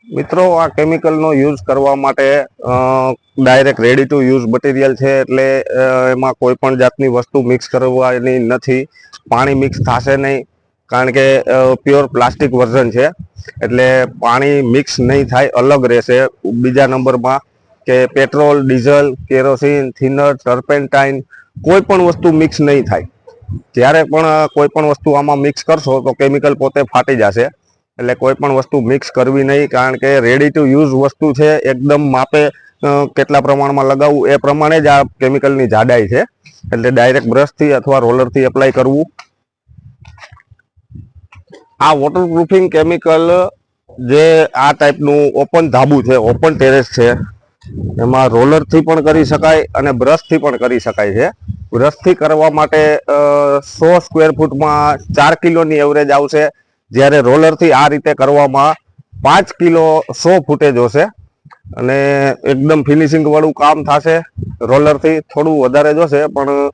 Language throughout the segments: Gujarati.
મિત્રો, આ કેમિકલનો યુઝ કરવા માટે direct ready to use material છે, એટલે એમાં કોઈ પણ જાતની વસ્તુ મિક્સ કરવાની નથી. પાણી મિક્સ થશે નહીં, કારણ કે પ્યોર પ્લાસ્ટિક વર્ઝન છે, એટલે પાણી મિક્સ નહીં થાય, અલગ રહેશે. બીજા નંબરમાં કે petrol, diesel, kerosene, thinner, turpentine કોઈ પણ વસ્તુ મિક્સ નહીં થાય. જ્યારે પણ કોઈ પણ વસ્તુ આમાં મિક્સ કરશો તો કેમિકલ પોતે ફાટી જશે. એટલે કોઈ પણ વસ્તુ મિક્સ કરવી નહીં, કારણ કે રેડી ટુ યુઝ વસ્તુ છે. એકદમ માપે કેટલા પ્રમાણમાં લગાવવું એ પ્રમાણે જ આ કેમિકલની જાડાઈ છે. એટલે ડાયરેક્ટ બ્રશથી અથવા રોલરથી એપ્લાય કરવું. આ વોટરપ્રૂફિંગ કેમિકલ જે આ ટાઈપનું ઓપન ધાબુ છે, ઓપન ટેરેસ છે, એમાં રોલરથી પણ કરી શકાય અને બ્રશથી પણ કરી શકાય છે. બ્રશથી કરવા માટે 100 સ્ક્વેર ફૂટમાં 4 કિલોની એવરેજ આવશે, જ્યારે રોલરથી આ રીતે કરવામાં 5 કિલો 100 ફૂટેજ હશે અને એકદમ ફિનિશિંગ વાળું કામ થશે. રોલરથી થોડું વધારે જોશે, પણ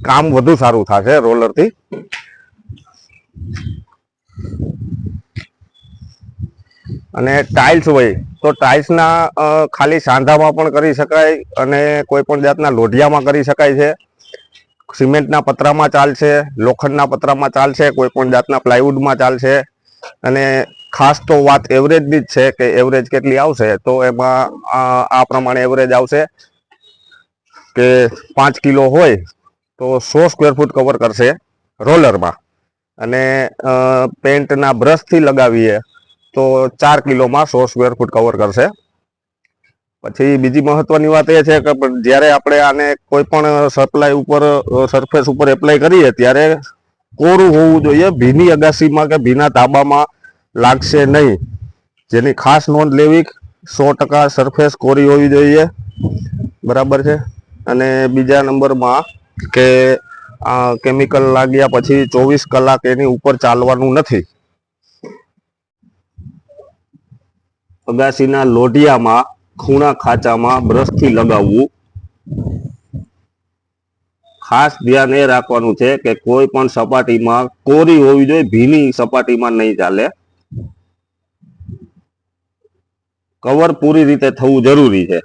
કામ વધુ સારું થશે રોલરથી. અને ટાઇલ્સ હોય તો ટાઇલ્સના ખાલી સાંધામાં પણ કરી શકાય અને કોઈ પણ જાતના લોઢિયામાં કરી શકાય છે. સિમેન્ટના પતરામાં ચાલશે, લોખંડના પતરામાં ચાલશે, કોઈ પણ જાતના પ્લાયવુડમાં ચાલશે. અને ખાસ તો વાત એવરેજની જ છે કે એવરેજ કેટલી આવશે, તો એમાં આ પ્રમાણે એવરેજ આવશે કે 5 કિલો હોય તો 100 સ્ક્વેર ફૂટ કવર કરશે રોલરમાં, અને પેન્ટના બ્રશથી લગાવીએ તો 4 કિલોમાં 100 સ્ક્વેર ફૂટ કવર કરશે. પછી બીજી મહત્વની વાત એ છે કે જ્યારે આપણે આને કોઈ પણ સરફેસ ઉપર એપ્લાય કરીએ ત્યારે કોરું હોવું જોઈએ. ભીની અગાસીમાં કે ભીના તાબામાં લાગશે નહીં, જેની ખાસ નોંધ લેવી. 100% સરફેસ કોરી હોવી જોઈએ, બરાબર છે. અને બીજા નંબરમાં કે આ કેમિકલ લાગ્યા પછી 24 કલાક એની ઉપર ચાલવાનું નથી. અગાસીના લોઢિયામાં ખૂણા ખાંચામાં બ્રશથી લગાવવું. ખાસ ધ્યાન એ રાખવાનું છે કે કોઈ પણ સપાટીમાં કોરી હોવી જોઈએ, ભીની સપાટીમાં નહીં ચાલે. કવર પૂરી રીતે થવું જરૂરી છે.